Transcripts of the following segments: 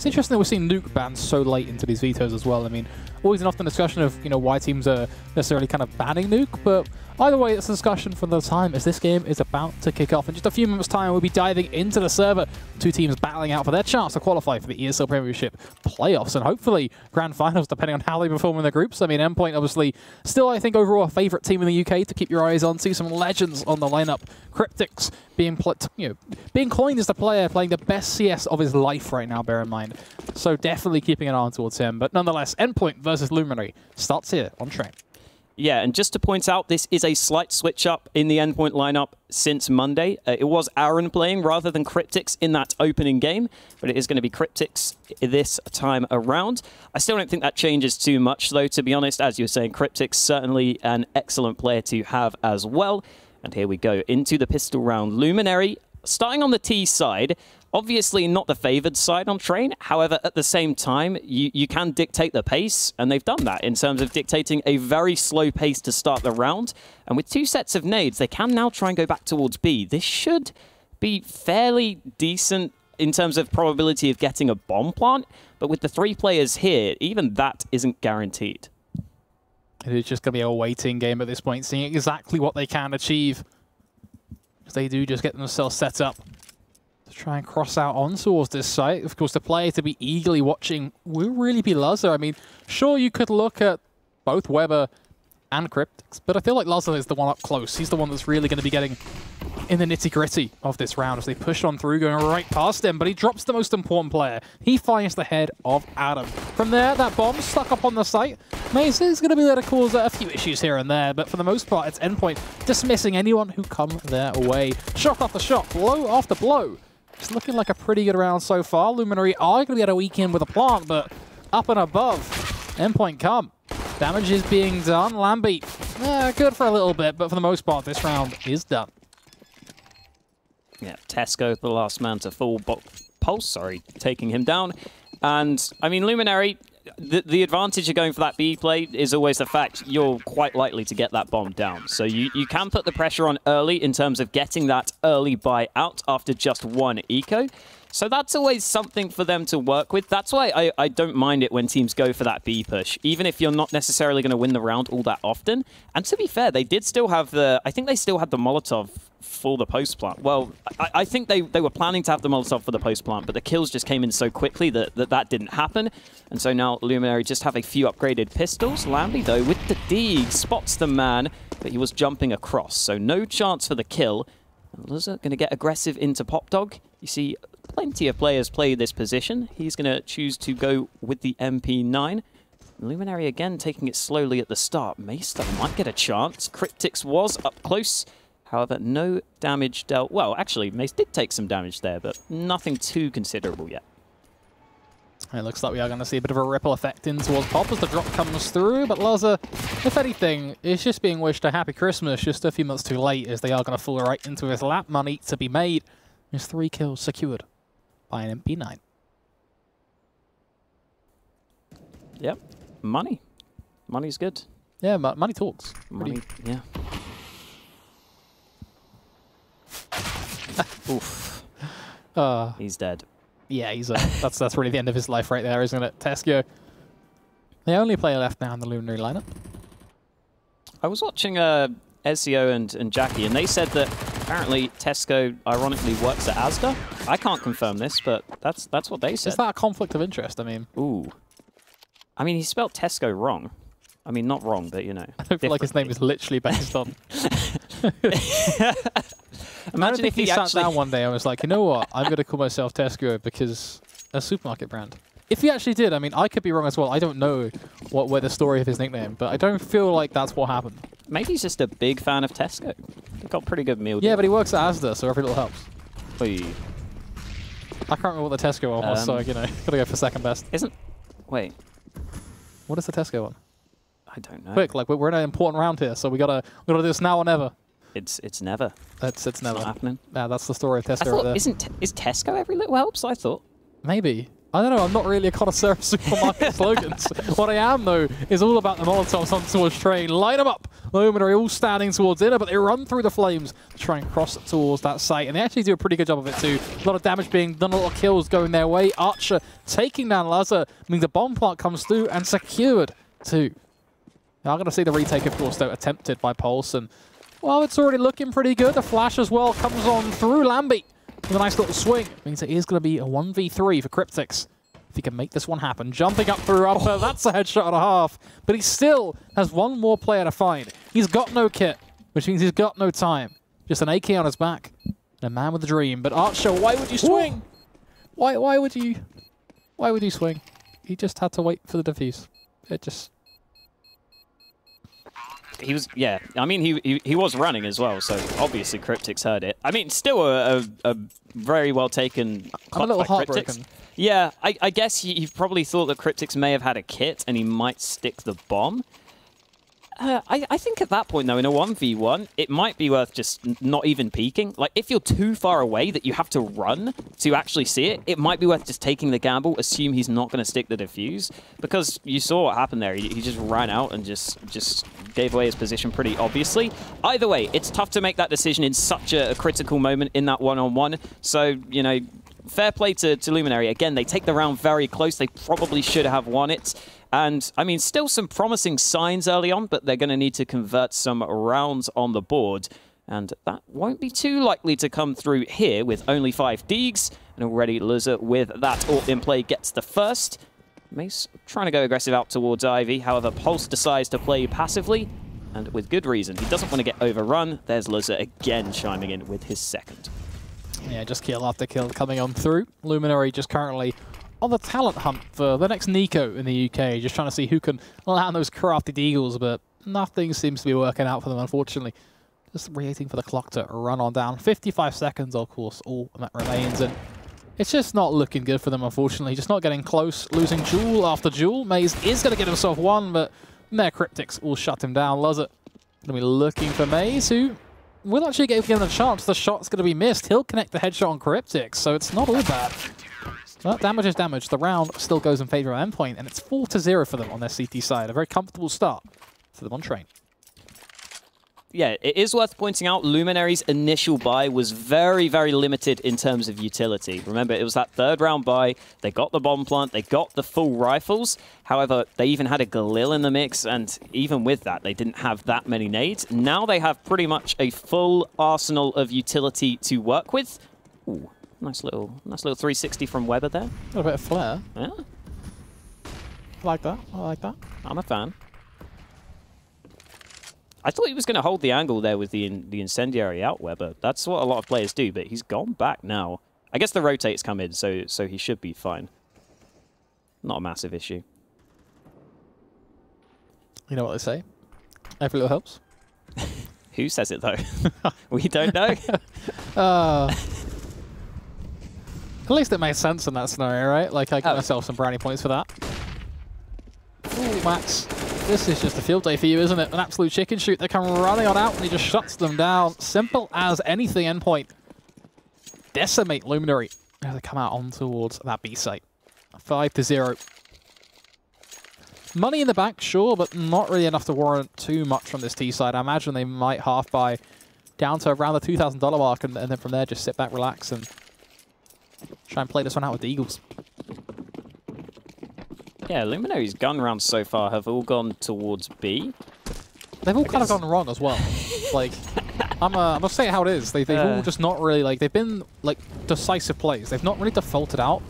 It's interesting that we're seeing Nuke banned so late into these vetoes as well. I mean, always an often discussion of, you know, why teams are necessarily kind of banning Nuke, but either way, it's a discussion for the time as this game is about to kick off. In just a few moments' time, we'll be diving into the server. Two teams battling out for their chance to qualify for the ESL Premiership playoffs and hopefully grand finals, depending on how they perform in their groups. I mean, Endpoint, obviously, still, I think, overall a favourite team in the UK to keep your eyes on. See some legends on the lineup. Cryptics being coined as the player playing the best CS of his life right now, bear in mind. So definitely keeping an eye on towards him. But nonetheless, Endpoint versus Luminary starts here on Train. Yeah, and just to point out, this is a slight switch up in the Endpoint lineup since Monday. It was Aaron playing rather than Cryptics in that opening game, but it is going to be Cryptics this time around. I still don't think that changes too much, though, to be honest. As you were saying, Cryptics certainly an excellent player to have as well. And here we go into the pistol round. Luminary starting on the T side. Obviously not the favoured side on Train. However, at the same time, you can dictate the pace, and they've done that in terms of dictating a very slow pace to start the round. And with 2 sets of nades, they can now try and go back towards B. This should be fairly decent in terms of probability of getting a bomb plant, but with the 3 players here, even that isn't guaranteed. It is just going to be a waiting game at this point, seeing exactly what they can achieve. If they do just get themselves set up to try and cross out on towards this site. Of course, the player to be eagerly watching will really be Lazar. I mean, sure, you could look at both Weber and Cryptics, but I feel like Lazar is the one up close. He's the one that's really going to be getting in the nitty-gritty of this round as they push on through, going right past him, but he drops the most important player. He finds the head of Adam. From there, that bomb stuck up on the site. Mace is going to be there to cause a few issues here and there, but for the most part, it's Endpoint dismissing anyone who come their way. Shot after shot, blow after blow. It's looking like a pretty good round so far. Luminary are going to get a weekend with a plant, but up and above, Endpoint come. Damage is being done. Lambie, good for a little bit, but for the most part, this round is done. Yeah, Tesco, the last man to full pulse, taking him down. And, I mean, Luminary, the advantage of going for that B play is always the fact you're quite likely to get that bomb down. So you can put the pressure on early in terms of getting that early buy out after just 1 eco. So that's always something for them to work with. That's why I don't mind it when teams go for that B push, even if you're not necessarily going to win the round all that often. And to be fair, they did still have I think they still had the Molotov for the post plant. Well, I think they were planning to have the Molotov for the post plant, but the kills just came in so quickly that didn't happen. And so now Luminary just have a few upgraded pistols. Lambie, though, with the D, spots the man, but he was jumping across. So no chance for the kill. Lazar going to get aggressive into Pop Dog. You see plenty of players play this position. He's going to choose to go with the MP9. Luminary again taking it slowly at the start. Mace might get a chance. Cryptics was up close. However, no damage dealt. Well, actually, Mace did take some damage there, but nothing too considerable yet. It looks like we are going to see a bit of a ripple effect in towards Pop as the drop comes through, but Lazar, if anything, is just being wished a happy Christmas just a few months too late as they are going to fall right into his lap. Money to be made. There's 3 kills secured by an MP9. Yep. Money. Money's good. Yeah, money talks. Money, yeah. Oof. He's dead. Yeah, he's that's really the end of his life right there, isn't it? Tesco. The only player left now in the Luminary lineup. I was watching Ezio and Jackie, and they said that apparently Tesco ironically works at Asda. I can't confirm this, but that's what they said. Is that a conflict of interest? I mean, ooh. I mean, he spelled Tesco wrong. I mean, not wrong, but you know. I don't feel like his name is literally based on. Imagine if he sat down one day and was like, you know what, I'm going to call myself Tesco because a supermarket brand. If he actually did, I mean, I could be wrong as well. I don't know where the story of his nickname, but I don't feel like that's what happened. Maybe he's just a big fan of Tesco. They've got pretty good meal deals. Yeah, but he works at Asda, so every little helps. Oy. I can't remember what the Tesco one was, so, you know, gotta go for second best. Wait. What is the Tesco one? I don't know. Quick, like, we're in an important round here, so we gotta do this now or never. It's never. It's never. Not happening. Yeah, that's the story of Tesco right there. Is Tesco every little helps? I thought. Maybe. I don't know, I'm not really a connoisseur of supermarket slogans. What I am, though, is all about the Molotovs on towards train. Line them up! Luminary all standing towards inner, but they run through the flames to try and cross towards that site. And they actually do a pretty good job of it, too. A lot of damage being done, a lot of kills going their way. Archer taking down Lazar, meaning the bomb plant comes through and secured, too. Now, I'm going to see the retake, of course, though, attempted by Pulse. And, well, it's already looking pretty good. The flash as well comes on through Lambi. With a nice little swing. Means it is going to be a 1v3 for Cryptix. If he can make this one happen. Jumping up through upper, that's a headshot and a half. But he still has one more player to find. He's got no kit, which means he's got no time. Just an AK on his back. And a man with a dream. But Archer, why would you swing? Why would you swing? He just had to wait for the defuse. It just... He was, yeah. I mean, he was running as well, so obviously Cryptix heard it. I mean, still a very well taken. I'm a little heartbroken. Yeah, I guess he probably thought that Cryptix may have had a kit and he might stick the bomb. I think at that point, though, in a 1v1, it might be worth just not even peeking. Like, if you're too far away that you have to run to actually see it, it might be worth just taking the gamble, assume he's not going to stick the defuse, because you saw what happened there. He just ran out and just gave away his position pretty obviously. Either way, it's tough to make that decision in such a critical moment in that one-on-one. So, you know, fair play to Luminary. Again, they take the round very close. They probably should have won it. And, I mean, still some promising signs early on, but they're going to need to convert some rounds on the board. And that won't be too likely to come through here with only 5 Deegs. And already Luzza with that ult in play gets the first. Mace trying to go aggressive out towards Ivy. However, Pulse decides to play passively, and with good reason. He doesn't want to get overrun. There's Luzza again chiming in with his second. Yeah, just kill after kill coming on through. Luminary just currently on the talent hunt for the next Nico in the UK, just trying to see who can land those crafted eagles, but nothing seems to be working out for them, unfortunately. Just waiting for the clock to run on down. 55 seconds, of course, all that remains, and it's just not looking good for them, unfortunately. Just not getting close, losing jewel after jewel. Maze is going to get himself one, but their Cryptix will shut him down. Luzza going to be looking for Maze, who will actually get given a chance. The shot's going to be missed. He'll connect the headshot on Cryptix, so it's not all bad. Well, damage is damage. The round still goes in favor of Endpoint, and it's 4-0 for them on their CT side. A very comfortable start for them on train. Yeah, it is worth pointing out Luminary's initial buy was very, very limited in terms of utility. Remember, it was that third round buy. They got the bomb plant. They got the full rifles. However, they even had a Galil in the mix, and even with that, they didn't have that many nades. Now they have pretty much a full arsenal of utility to work with. Ooh. Nice little 360 from Weber there. A little bit of flair. Yeah. I like that. I like that. I'm a fan. I thought he was going to hold the angle there with the incendiary out, Weber. That's what a lot of players do, but he's gone back now. I guess the rotates come in, so he should be fine. Not a massive issue. You know what they say? Every little helps. Who says it, though? We don't know. At least it made sense in that scenario, right? Like, I got myself some brownie points for that. Ooh, Max. This is just a field day for you, isn't it? An absolute chicken shoot. They come running on out and he just shuts them down. Simple as anything, Endpoint. Decimate Luminary as they come out on towards that B site. 5-0. Money in the bank, sure, but not really enough to warrant too much from this T side. I imagine they might half buy down to around the $2,000 mark, and then from there just sit back, relax, and try and play this one out with the Eagles. Yeah, Luminary's gun rounds so far have all gone towards B. They've all kind of gone wrong as well. Like, I'm gonna say it how it is. They've all just not really, like, they've been, like, decisive plays. They've not really defaulted out.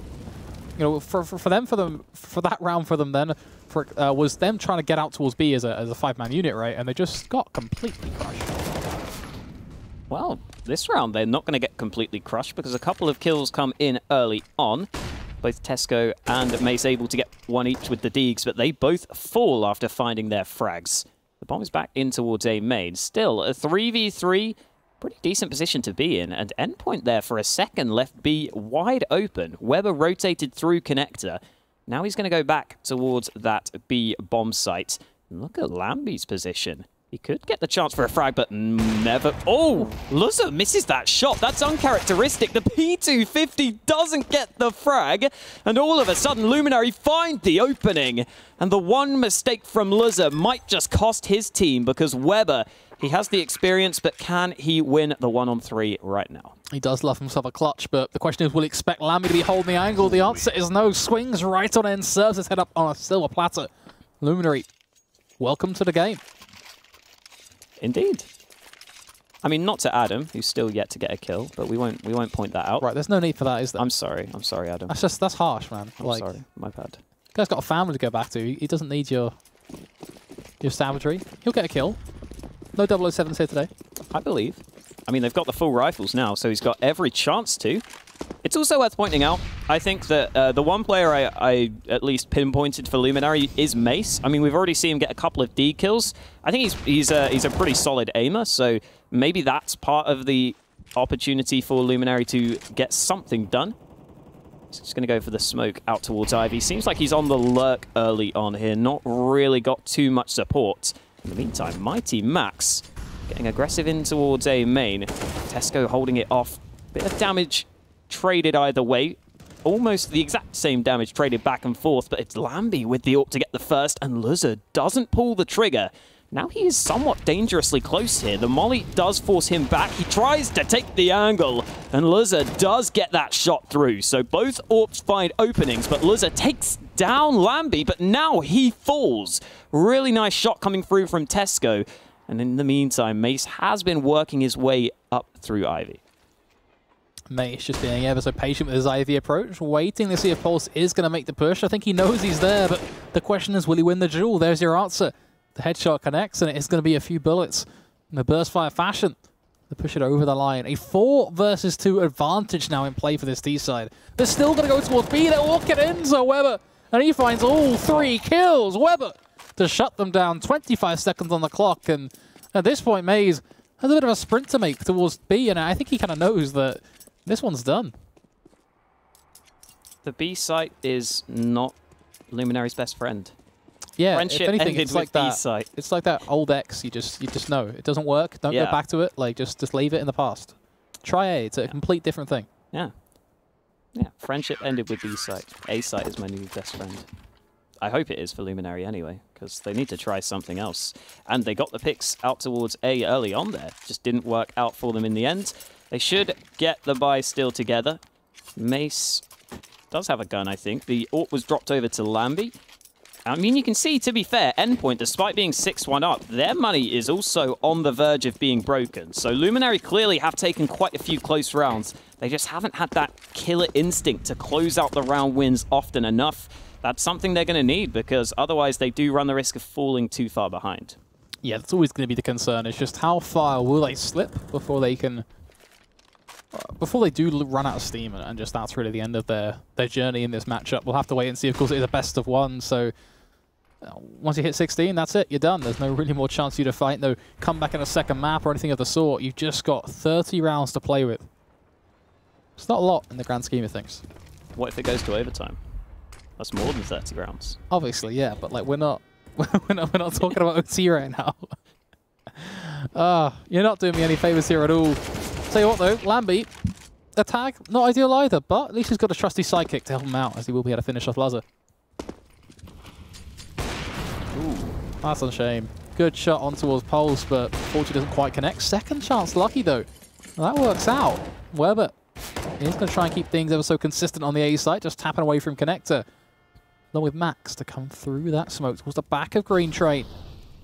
You know, for that round for them then, was them trying to get out towards B as a 5-man unit, right? And they just got completely crushed. Well, this round they're not going to get completely crushed because a couple of kills come in early on. Both Tesco and Mace able to get one each with the Deegs, but they both fall after finding their frags. The bomb is back in towards A main. Still, a 3v3, pretty decent position to be in, and Endpoint there for a second left B wide open. Weber rotated through connector. Now he's going to go back towards that B bomb site. And look at Lambi's position. He could get the chance for a frag, but never. Oh, Luza misses that shot. That's uncharacteristic. The P250 doesn't get the frag, and all of a sudden, Luminary find the opening. And the one mistake from Luza might just cost his team, because Weber, he has the experience, but can he win the 1-on-3 right now? He does love himself a clutch, but the question is, will he expect Lamby to be holding the angle? The answer is no. Swings right on end, serves his head up on a silver platter. Luminary, welcome to the game. Indeed. I mean, not to Adam, who's still yet to get a kill, but we won't point that out. Right, there's no need for that, is there? I'm sorry, Adam. That's harsh, man. I'm sorry, my bad. The guy's got a family to go back to. He doesn't need your savagery. He'll get a kill. No 007s here today. I believe. I mean, they've got the full rifles now, so he's got every chance to. It's also worth pointing out, I think that the one player I at least pinpointed for Luminary is Mace. I mean, we've already seen him get a couple of D kills. I think he's a pretty solid aimer, so maybe that's part of the opportunity for Luminary to get something done. He's just going to go for the smoke out towards Ivy. Seems like he's on the lurk early on here, not really got too much support. In the meantime, Mighty Max getting aggressive in towards A main. Tesco holding it off. Bit of damage traded either way. Almost the exact same damage traded back and forth, but it's Lamby with the AWP to get the first, and Luza doesn't pull the trigger. Now he is somewhat dangerously close here. The molly does force him back. He tries to take the angle, and Luza does get that shot through. So both AWPs find openings, but Luza takes down Lamby, but now he falls. Really nice shot coming through from Tesco. And in the meantime, Mace has been working his way up through Ivy. Mace just being ever so patient with his Ivy approach, waiting to see if Pulse is going to make the push. I think he knows he's there, but the question is, will he win the duel? There's your answer. The headshot connects, and it's going to be a few bullets in a burst fire fashion to push it over the line. A 4 versus 2 advantage now in play for this T side. They're still going to go towards B. They're walking in, so Weber, and he finds all 3 kills. Weber to shut them down. 25 seconds on the clock, and at this point, Maze has a bit of a sprint to make towards B, and I think he kind of knows that this one's done. The B site is not Luminary's best friend. Yeah, Friendship if anything, ended it's like with that. B-site. It's like that old ex. You just know it doesn't work. Don't go back to it. Like just leave it in the past. Try A. It's a complete different thing. Yeah. Friendship ended with B-site. A-site is my new best friend. I hope it is for Luminary anyway, because they need to try something else. And they got the picks out towards A early on there. Just didn't work out for them in the end. They should get the buy still together. Mace does have a gun, I think. The AWP was dropped over to Lamby. I mean, you can see, to be fair, Endpoint, despite being 6-1 up, their money is also on the verge of being broken. So Luminary clearly have taken quite a few close rounds. They just haven't had that killer instinct to close out the round wins often enough. That's something they're going to need, because otherwise they do run the risk of falling too far behind. Yeah, that's always going to be the concern. It's just how far will they slip before they can... Before they do run out of steam, and just that's really the end of their journey in this matchup. We'll have to wait and see. Of course, it is a best of 1, so once you hit 16, that's it. You're done. There's no really more chance for you to fight, no comeback in a second map or anything of the sort. You've just got 30 rounds to play with. It's not a lot in the grand scheme of things. What if it goes to overtime? That's more than 30 rounds. Obviously, yeah, but like we're not talking about OT right now. You're not doing me any favors here at all. Tell you what though, Lamby, the tag, not ideal either, but at least he's got a trusty sidekick to help him out, as he will be able to finish off Luza. Ooh, that's a shame. Good shot on towards Pulse, but fortunately doesn't quite connect. Second chance lucky though. Well, that works out. Weber, he's going to try and keep things ever so consistent on the A side, just tapping away from connector. Along with Max to come through that smoke towards the back of Green Train.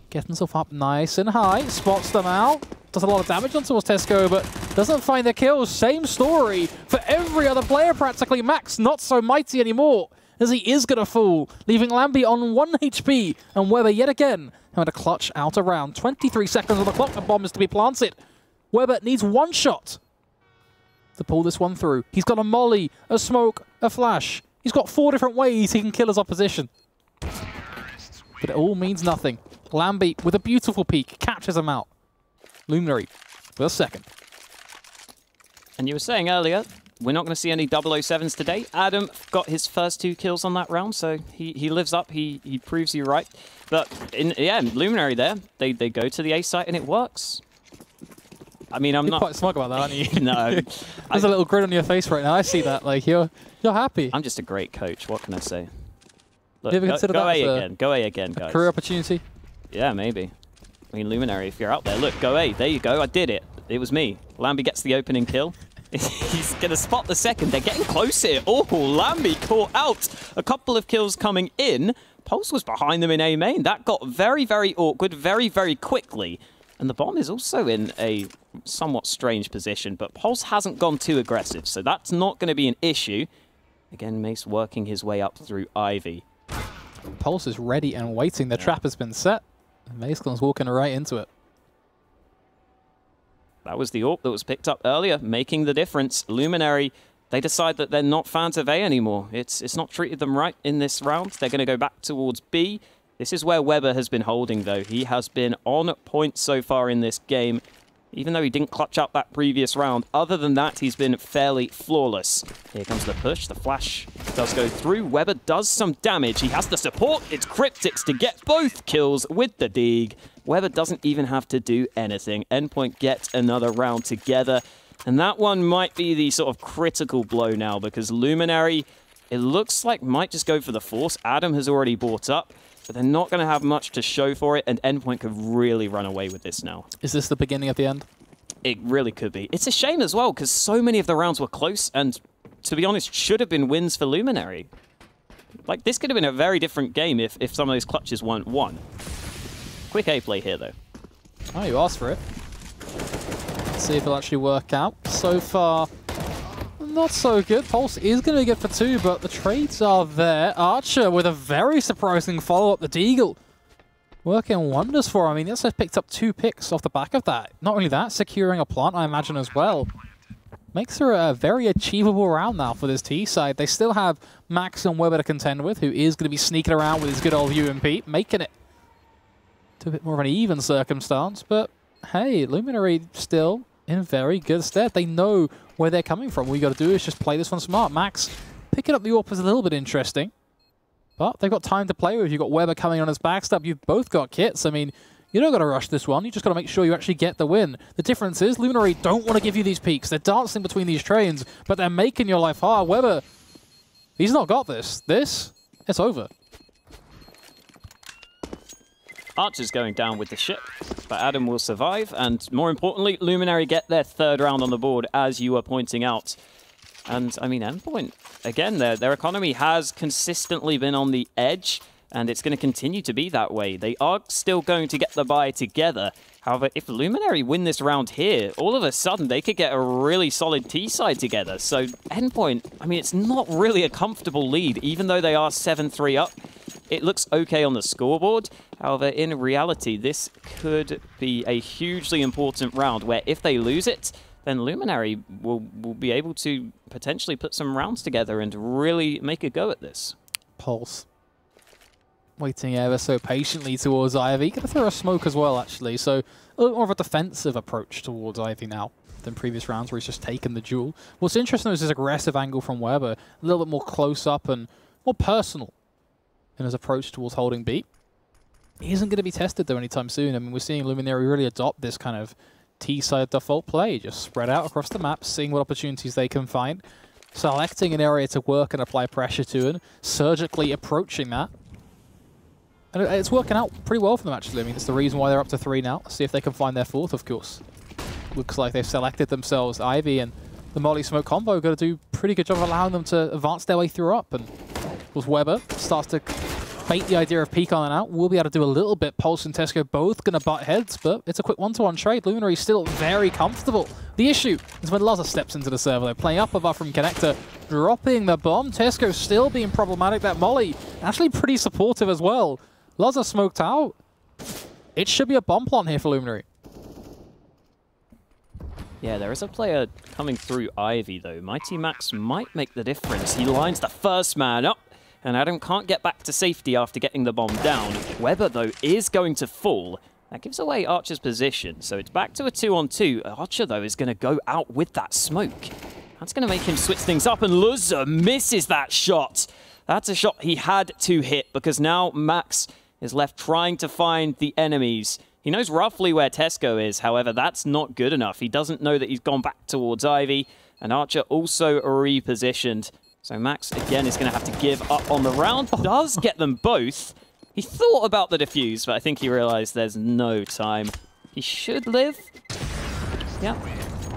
Getting himself up nice and high, spots them out. Does a lot of damage on towards Tesco, but doesn't find the kills. Same story for every other player practically. Max not so mighty anymore, as he is going to fall, leaving Lamby on 1 HP. And Weber yet again having to clutch out around. 23 seconds on the clock, the bomb is to be planted. Weber needs 1 shot to pull this one through. He's got a molly, a smoke, a flash. He's got 4 different ways he can kill his opposition. But it all means nothing. Lamby, with a beautiful peek, captures him out. Luminary with a second. And you were saying earlier, we're not going to see any 007s today. Adam got his first 2 kills on that round, so he lives up. He proves you right. But yeah, Luminary there, they go to the A site and it works. I mean, You're quite smug about that, aren't you? No. There's a little grin on your face right now. I see that. Like, you're happy. I'm just a great coach. What can I say? Look, you ever consider go that A as again. Go A again, guys. Career opportunity? Yeah, maybe. I mean, Luminary, if you're out there, look, go A. There you go. I did it. It was me. Lambie gets the opening kill. He's going to spot the second. They're getting close here. Oh, Lambie caught out. A couple of kills coming in. Pulse was behind them in A main. That got very, very awkward very, very quickly. And the bomb is also in a somewhat strange position, but Pulse hasn't gone too aggressive, so that's not going to be an issue. Again, Mace working his way up through Ivy. Pulse is ready and waiting. The trap has been set. And Mace's walking right into it. That was the AWP that was picked up earlier, making the difference. Luminary, they decide that they're not fans of A anymore. It's not treated them right in this round. They're going to go back towards B. This is where Weber has been holding, though. He has been on point so far in this game, even though he didn't clutch up that previous round. Other than that, he's been fairly flawless. Here comes the push. The flash does go through. Weber does some damage. He has the support. It's Cryptics to get both kills with the dig. Weber doesn't even have to do anything. Endpoint gets another round together. And that one might be the sort of critical blow now, because Luminary, it looks like might just go for the Force. Adam has already bought up, but they're not going to have much to show for it, and Endpoint could really run away with this now. Is this the beginning of the end? It really could be. It's a shame as well, because so many of the rounds were close, and to be honest, should have been wins for Luminary. Like, this could have been a very different game if some of those clutches weren't won. Quick A play here, though. Oh, you asked for it. Let's see if it'll actually work out. So far, not so good. Pulse is going to be good for 2, but the trades are there. Archer with a very surprising follow-up. The Deagle working wonders for him. I mean, this has picked up 2 picks off the back of that. Not only that, securing a plant, I imagine, as well. Makes her a very achievable round now for this T side. They still have Max and Weber to contend with, who is going to be sneaking around with his good old UMP, making it to a bit more of an even circumstance. But hey, Luminary still in very good stead. They know where they're coming from. All you got to do is just play this one smart. Max picking up the AWP is a little bit interesting, but they've got time to play with. You've got Weber coming on his backstab. You've both got kits. I mean, you don't got to rush this one. You just got to make sure you actually get the win. The difference is Luminary don't want to give you these peaks. They're dancing between these trains, but they're making your life hard. Weber, he's not got this. It's over. Archer's going down with the ship, but Adam will survive, and more importantly, Luminary get their 3rd round on the board, as you were pointing out. And, I mean, Endpoint, again, their economy has consistently been on the edge, and it's going to continue to be that way. They are still going to get the buy together. However, if Luminary win this round here, all of a sudden they could get a really solid T-side together. So Endpoint, I mean, it's not really a comfortable lead, even though they are 7-3 up. It looks okay on the scoreboard. However, in reality, this could be a hugely important round where if they lose it, then Luminary will be able to potentially put some rounds together and really make a go at this. Pulse waiting ever so patiently towards Ivy. Going to throw a smoke as well, actually. So a little more of a defensive approach towards Ivy now than previous rounds where he's just taken the duel. What's interesting is his aggressive angle from Weber. A little bit more close up and more personal in his approach towards holding B. He isn't going to be tested, though, anytime soon. I mean, we're seeing Luminary really adopt this kind of T-side default play. Just spread out across the map, seeing what opportunities they can find, selecting an area to work and apply pressure to, and surgically approaching that. And it's working out pretty well for them, actually. I mean, it's the reason why they're up to 3 now. Let's see if they can find their 4th, of course. Looks like they've selected themselves Ivy, and the Molly Smoke combo got to do a pretty good job of allowing them to advance their way through up. And of course, Weber starts to bait the idea of peek on and out. We'll be able to do a little bit. Pulse and Tesco both going to butt heads, but it's a quick 1-to-1 trade. Luminary still very comfortable. The issue is when Lazar steps into the server. They're playing up above from Connector, dropping the bomb. Tesco still being problematic. That Molly actually pretty supportive as well. Lazar smoked out. It should be a bomb plant here for Luminary. Yeah, there is a player coming through Ivy, though. Mighty Max might make the difference. He lines the first man up, and Adam can't get back to safety after getting the bomb down. Weber, though, is going to fall. That gives away Archer's position, so it's back to a 2-on-2. Archer, though, is going to go out with that smoke. That's going to make him switch things up, and Luzza misses that shot. That's a shot he had to hit, because now Max is left trying to find the enemies. He knows roughly where Tesco is, however, that's not good enough. He doesn't know that he's gone back towards Ivy, and Archer also repositioned. So Max, again, is going to have to give up on the round. Does get them both. He thought about the defuse, but I think he realized there's no time. He should live. Yeah,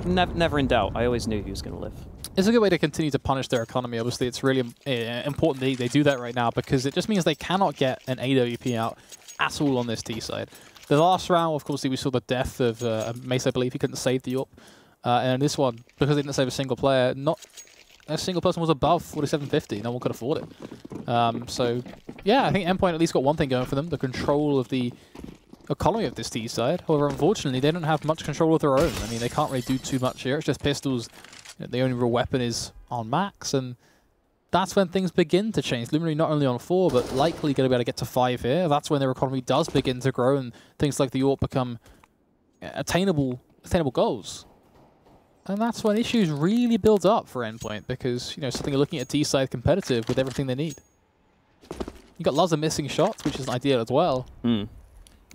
never in doubt. I always knew he was going to live. It's a good way to continue to punish their economy. Obviously, it's really important they do that right now, because it just means they cannot get an AWP out at all on this T side. The last round, of course, we saw the death of Mace, I believe. He couldn't save the AWP. And this one, because they didn't save a single player, not a single person was above 4750. No one could afford it. So, yeah, I think Endpoint at least got one thing going for them, the control of the economy of this T side. However, unfortunately, they don't have much control of their own. I mean, they can't really do too much here. It's just pistols. The only real weapon is on Max, and that's when things begin to change. Luminary not only on 4, but likely going to be able to get to 5 here. That's when their economy does begin to grow, and things like the AWP become attainable goals. And that's when issues really build up for Endpoint, because, you know, suddenly you're looking at T-side competitive with everything they need. You got lots of missing shots, which is ideal as well.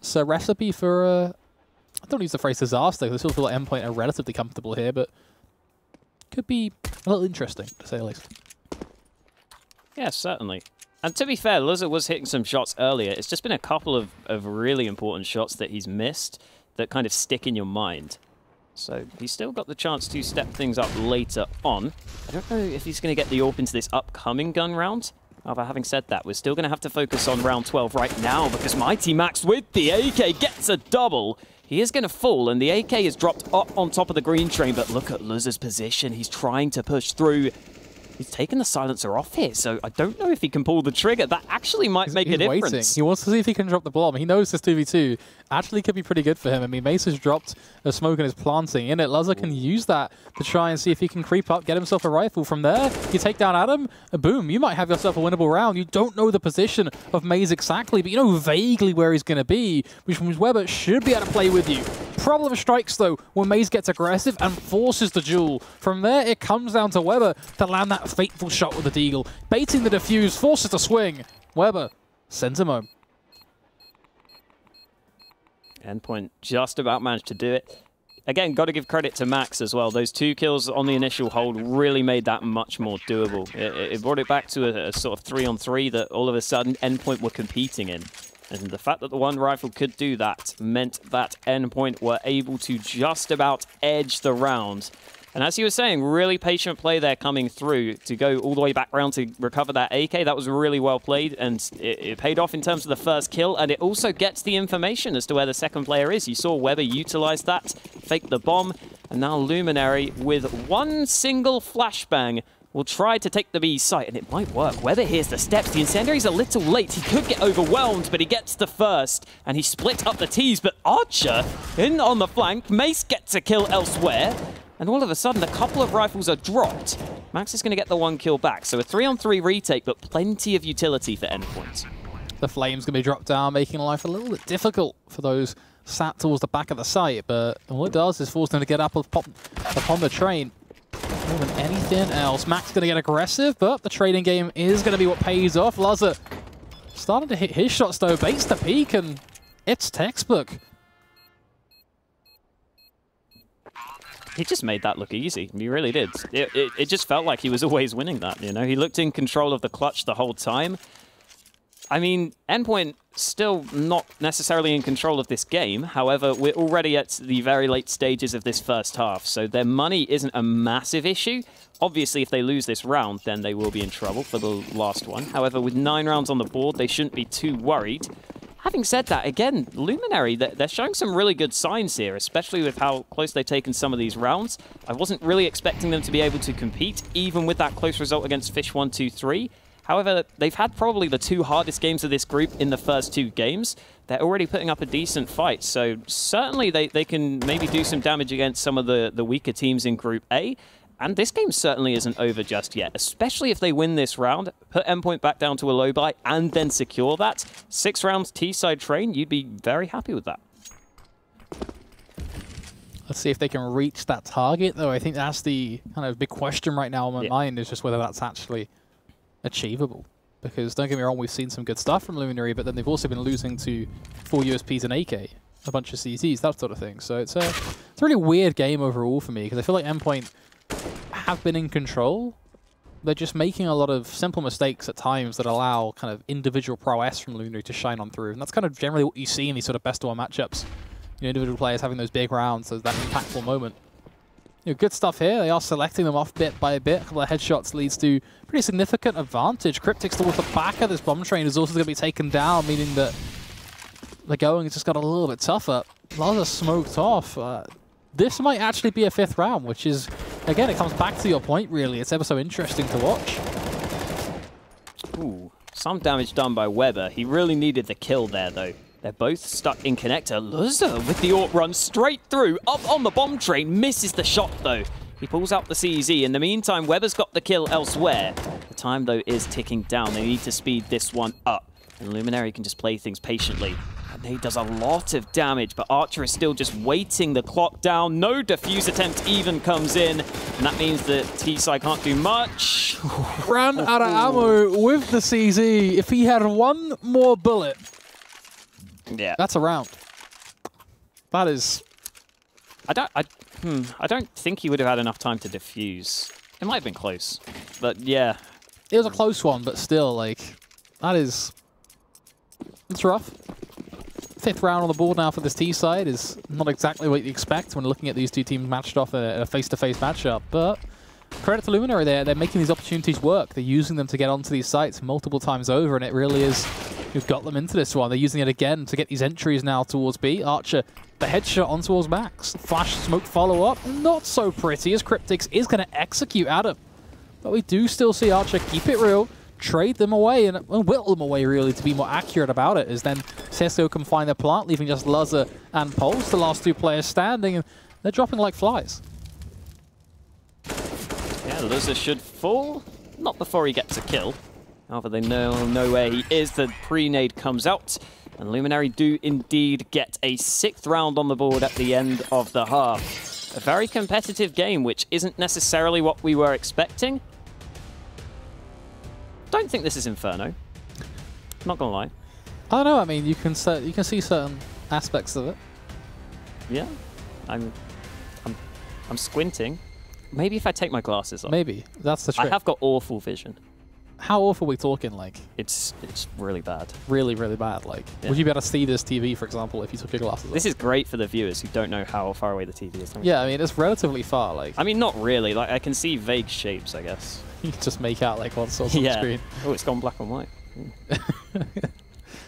So recipe for, I don't use the phrase disaster, because I still feel like Endpoint are relatively comfortable here, but could be a little interesting, to say the least. Yeah, certainly. And to be fair, Luzza was hitting some shots earlier. It's just been a couple of really important shots that he's missed that kind of stick in your mind. So he's still got the chance to step things up later on. I don't know if he's going to get the AWP into this upcoming gun round. However, having said that, we're still going to have to focus on round 12 right now, because Mighty Max with the AK gets a double. He is going to fall, and the AK is dropped up on top of the green train, but look at Luzza's position. He's trying to push through. He's taken the silencer off here, so I don't know if he can pull the trigger. That actually might make a difference. Waiting. He wants to see if he can drop the bomb. He knows this 2v2 actually could be pretty good for him. I mean, Mace has dropped a smoke and is planting in it. Luzza can use that to try and see if he can creep up, get himself a rifle. From there, you take down Adam, and boom, you might have yourself a winnable round. You don't know the position of Maze exactly, but you know vaguely where he's going to be, which means Weber should be able to play with you. Problem strikes, though, when Maze gets aggressive and forces the duel. From there, it comes down to Weber to land that fateful shot with the deagle. Baiting the defuse, forces the swing. Weber sends him home. Endpoint just about managed to do it. Again, got to give credit to Max as well. Those 2 kills on the initial hold really made that much more doable. It brought it back to a sort of 3-on-3 that all of a sudden Endpoint were competing in. And the fact that the one rifle could do that meant that Endpoint were able to just about edge the round. And as you were saying, really patient play there coming through to go all the way back around to recover that AK. That was really well played, and it paid off in terms of the first kill, and it also gets the information as to where the second player is. You saw Weber utilize that, fake the bomb, and now Luminary with one single flashbang will try to take the B site, and it might work. Weber hears the steps. The incendiary's a little late. He could get overwhelmed, but he gets the first, and he split up the T's, but Archer in on the flank. Mace gets a kill elsewhere. And all of a sudden, a couple of rifles are dropped. Max is going to get the 1 kill back. So a 3-on-3 retake, but plenty of utility for Endpoint. The flame's going to be dropped down, making life a little bit difficult for those sat towards the back of the site. But all it does is force them to get up upon the train. More than anything else. Max going to get aggressive, but the trading game is going to be what pays off. Luzza starting to hit his shots, though. Baits the peak, and it's textbook. He just made that look easy. He really did. It just felt like he was always winning that, you know? He looked in control of the clutch the whole time. I mean, Endpoint still not necessarily in control of this game. However, we're already at the very late stages of this first half, so their money isn't a massive issue. Obviously, if they lose this round, then they will be in trouble for the last one. However, with 9 rounds on the board, they shouldn't be too worried. Having said that, again, Luminary, they're showing some really good signs here, especially with how close they've taken some of these rounds. I wasn't really expecting them to be able to compete, even with that close result against Fish 1-2-3. However, they've had probably the 2 hardest games of this group in the first 2 games. They're already putting up a decent fight, so certainly they can maybe do some damage against some of the weaker teams in Group A. And this game certainly isn't over just yet, especially if they win this round, put Endpoint back down to a low buy, and then secure that. 6 rounds T-side train, you'd be very happy with that. Let's see if they can reach that target, though. I think that's the kind of big question right now on my mind, is just whether that's actually achievable. Because don't get me wrong, we've seen some good stuff from Luminary, but then they've also been losing to 4 USPs and AK, a bunch of CTs, that sort of thing. So it's a really weird game overall for me, because I feel like Endpoint have been in control. They're just making a lot of simple mistakes at times that allow kind of individual prowess from Luminary to shine on through. And that's kind of generally what you see in these sort of best-of-one matchups. You know, individual players having those big rounds, so that impactful moment. You know, good stuff here. They are selecting them off bit by bit. A couple of headshots leads to pretty significant advantage. Cryptic's towards the back of this bomb train is also going to be taken down, meaning that the going just got a little bit tougher. Laza smoked off. This might actually be a 5th round, which is, again, it comes back to your point, really. It's ever so interesting to watch. Ooh, some damage done by Weber. He really needed the kill there, though. They're both stuck in connector. Luza with the AWP run straight through, up on the bomb train, misses the shot, though. He pulls out the CZ. In the meantime, Weber's got the kill elsewhere. The time, though, is ticking down. They need to speed this one up. And Luminary can just play things patiently. And he does a lot of damage, but Archer is still just waiting the clock down. No defuse attempt even comes in, and that means that T-Side can't do much. Ran out of ammo with the CZ. If he had one more bullet, that's a round. That is... I don't think he would have had enough time to defuse. It might have been close, but yeah. It was a close one, but still, like, that is... It's rough. 5th round on the board now for this T side is not exactly what you expect when looking at these two teams matched off in a face-to-face matchup, but credit to Luminary, they're making these opportunities work. They're using them to get onto these sites multiple times over, and it really is who've got them into this one. They're using it again to get these entries now towards B. Archer, the headshot on towards Max. Flash smoke follow-up, not so pretty as Cryptix is going to execute Adam. But we do still see Archer keep it real, trade them away, and whittle them away, really, to be more accurate about it, as then Cesco can find their plant, leaving just Luza and Pulse, the last 2 players standing, and they're dropping like flies. Yeah, Luza should fall, not before he gets a kill. However, they know where he is. The pre-nade comes out, and Luminary do indeed get a 6th round on the board at the end of the half. A very competitive game, which isn't necessarily what we were expecting. Don't think this is Inferno. Not gonna lie. I don't know. I mean, you can see certain aspects of it. Yeah, I'm squinting. Maybe if I take my glasses off. Maybe that's the trick. I have got awful vision. How awful are we talking? Like, it's really bad. Really, really bad. Like, would you be able to see this TV, for example, if you took your glasses off? This is great for the viewers who don't know how far away the TV is. Yeah, I mean, it's relatively far. Like, I mean, not really. Like, I can see vague shapes, I guess. You can just make out like one source on the screen. Oh, it's gone black and white.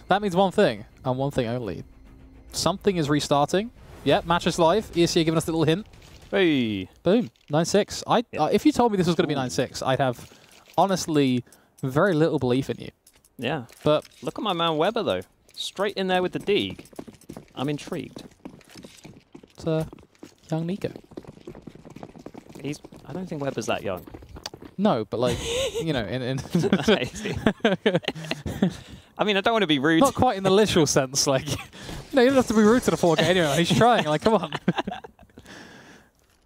That means one thing, and one thing only. Something is restarting. Yep, match is live. ESC giving us a little hint. Hey. Boom. 9-6. If you told me this was going to be 9-6, I'd have, honestly, very little belief in you. Yeah. But look at my man Weber, though. Straight in there with the Deeg. I'm intrigued. It's young Nico. I don't think Weber's that young. No, but like, you know, I mean, I don't want to be rude. Not quite in the literal sense, like, you know, you don't have to be rude to the 4K anyway. He's trying, like, come on.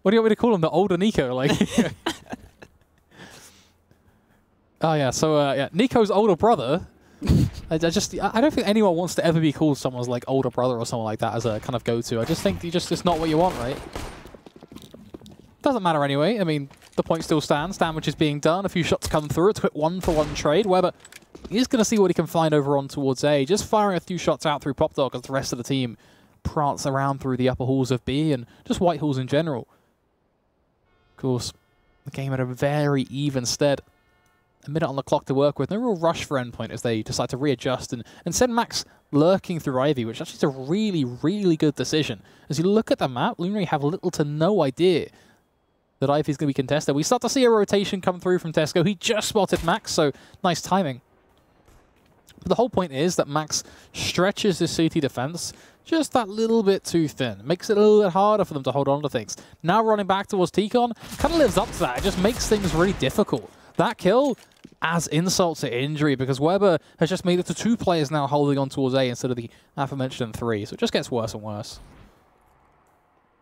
What do you want me to call him? The older Nico, like. Oh yeah, so yeah, Nico's older brother. I don't think anyone wants to ever be called someone's like older brother or something like that as a kind of go-to. I just think it's not what you want, right? Doesn't matter anyway. I mean, the point still stands. Damage is being done. A few shots come through. It's a quick 1-for-1 trade. Weber is going to see what he can find over on towards A. Just firing a few shots out through Pop Dog as the rest of the team prance around through the upper halls of B and just white halls in general. Of course, the game at a very even stead. A minute on the clock to work with. No real rush for Endpoint as they decide to readjust and send Max lurking through Ivy, which actually is a really, really good decision. As you look at the map, Luminary have little to no idea that Ivy's going to be contested. We start to see a rotation come through from Tesco. He just spotted Max, so nice timing. But the whole point is that Max stretches his CT defense just that little bit too thin. Makes it a little bit harder for them to hold on to things. Now running back towards T-Con, kind of lives up to that. It just makes things really difficult. That kill adds insult to injury because Weber has just made it to 2 players now holding on towards A instead of the aforementioned 3. So it just gets worse and worse.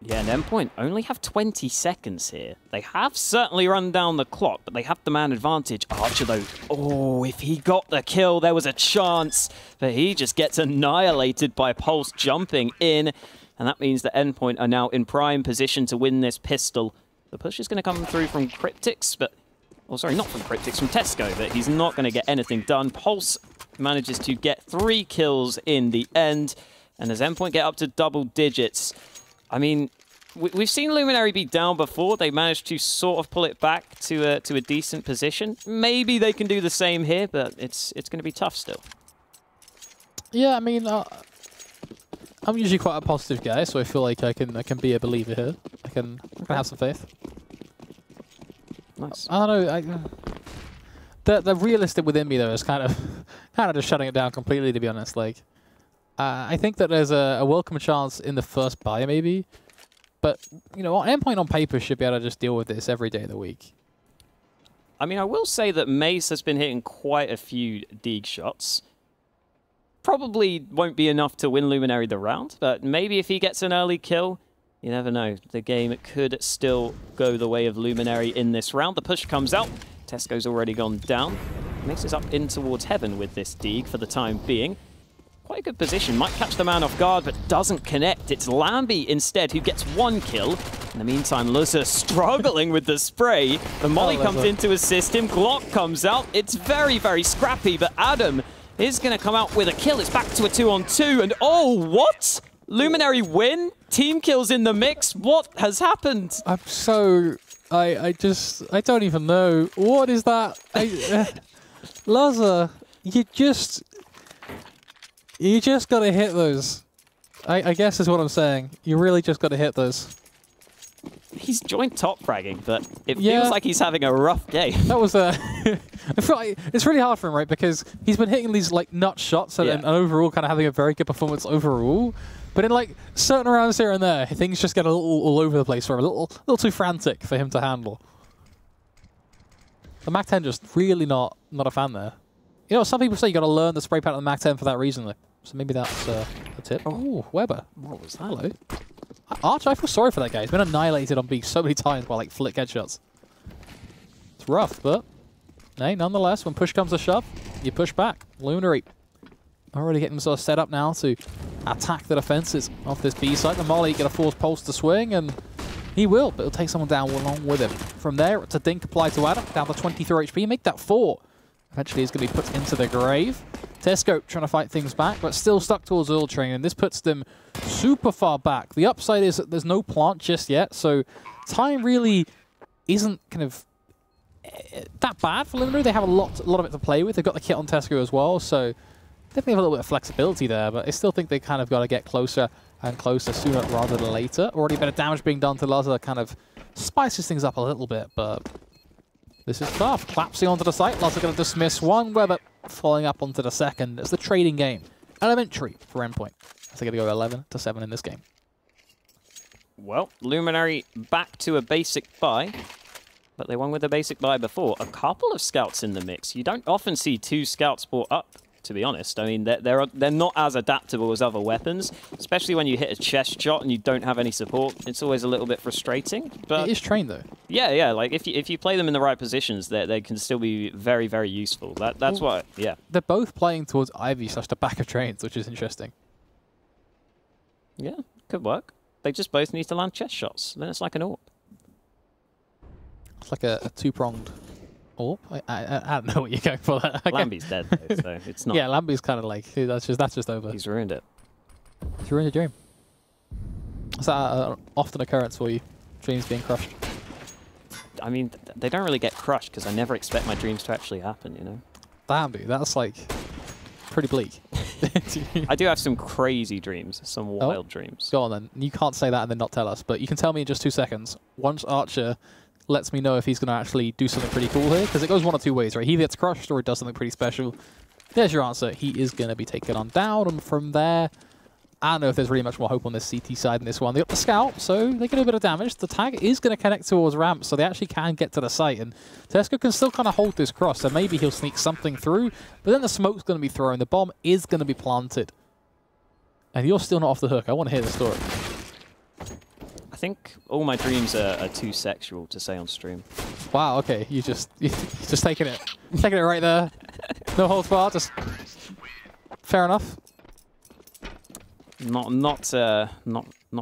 Yeah, and Endpoint only have 20 seconds here. They have certainly run down the clock, but they have the man advantage. Archer, though, oh, if he got the kill, there was a chance, but he just gets annihilated by Pulse jumping in, and that means that Endpoint are now in prime position to win this pistol. The push is going to come through from Cryptix, but... Oh, sorry, not from Cryptix, from Tesco, but he's not going to get anything done. Pulse manages to get 3 kills in the end, and as Endpoint get up to double digits... I mean, we've seen Luminary be down before. They managed to sort of pull it back to a decent position. Maybe they can do the same here, but it's going to be tough still. Yeah, I mean, I'm usually quite a positive guy, so I feel like I can be a believer here. I can have some faith. Nice. I don't know. The realistic within me though is kind of just shutting it down completely. To be honest, like. I think that there's a welcome chance in the first buy, maybe. But, you know, Endpoint on paper should be able to just deal with this every day of the week. I mean, I will say that Mace has been hitting quite a few Deeg shots. Probably won't be enough to win Luminary the round, but maybe if he gets an early kill, you never know. The game could still go the way of Luminary in this round. The push comes out. Tesco's already gone down. Mace is up in towards heaven with this Deeg for the time being. Quite a good position. Might catch the man off guard, but doesn't connect. It's Lambie instead who gets 1 kill. In the meantime, Luzza struggling with the spray. The Molly comes in to assist him. Glock comes out. It's very, very scrappy, but Adam is going to come out with a kill. It's back to a 2-on-2, and oh, what? Luminary win? Team kills in the mix? What has happened? I'm so... I don't even know. What is that? Luzza, you just got to hit those. I guess is what I'm saying. You really just got to hit those. He's joined top fragging, but it feels like he's having a rough game. That was I feel like it's really hard for him, right? Because he's been hitting these like nut shots and overall kind of having a very good performance overall. But in like certain rounds here and there, things just get a little all over the place, or a little too frantic for him to handle. The Mac 10 just really not a fan there. You know, some people say you got to learn the spray pattern of the Mac 10 for that reason, though. So maybe that's a tip. Oh, Weber. What was that? Hello. Arch, I feel sorry for that guy. He's been annihilated on B so many times by like flick headshots. It's rough, but hey, nonetheless, when push comes to shove, you push back. Luminary already getting themselves set up now to attack the defenses of this B site. The Molly going to force Pulse to swing, and he will, but he'll take someone down along with him. From there, it's a dink applied to Adam, down to 23 HP. Make that 4. Eventually, he's going to be put into the grave. Tesco trying to fight things back, but still stuck towards Oil Train, and this puts them super far back. The upside is that there's no plant just yet, so time really isn't kind of that bad for Luminary. They have a lot of it to play with. They've got the kit on Tesco as well, so definitely have a little bit of flexibility there, but I still think they kind of got to get closer and closer sooner rather than later. Already a bit of damage being done to Luzza kind of spices things up a little bit, but this is tough. Collapsing onto the site. Luzza going to dismiss one. Weber following up onto the second. It's the trading game. Elementary for Endpoint. I think they're going to go 11-7 in this game. Well, Luminary back to a basic buy, but they won with a basic buy before. A couple of scouts in the mix. You don't often see 2 scouts brought up, to be honest. I mean, they're not as adaptable as other weapons, especially when you hit a chest shot and you don't have any support. It's always a little bit frustrating. But it is trained, though. Yeah. Like, if you play them in the right positions, they can still be very, very useful. That's what, yeah. They're both playing towards Ivy / the back of trains, which is interesting. Yeah, could work. They just both need to land chest shots. Then it's like an AWP. It's like a 2-pronged AWP. I don't know what you're going for there. Lambie's dead, though, so it's not. Yeah, Lambie's kind of like, that's just over. He's ruined it. He's ruined your dream. Is that an often occurrence for you? Dreams being crushed? I mean, they don't really get crushed because I never expect my dreams to actually happen, you know? Damn, dude, that's like pretty bleak. I do have some crazy dreams, some wild dreams. Go on then. You can't say that and then not tell us, but you can tell me in just 2 seconds. Once Archer lets me know if he's going to actually do something pretty cool here, because it goes one of 2 ways, right? He gets crushed or he does something pretty special. There's your answer. He is going to be taken on down, and from there, I don't know if there's really much more hope on this CT side in this one. They got the scout, so they can do a bit of damage. The tag is going to connect towards ramp, so they actually can get to the site, and Tesco can still kind of hold this cross, so maybe he'll sneak something through, but then the smoke's going to be thrown. The bomb is going to be planted. And you're still not off the hook. I want to hear the story. I think all my dreams are too sexual to say on stream. Wow, okay. You're just taking it right there. No holds barred, just fair enough. Not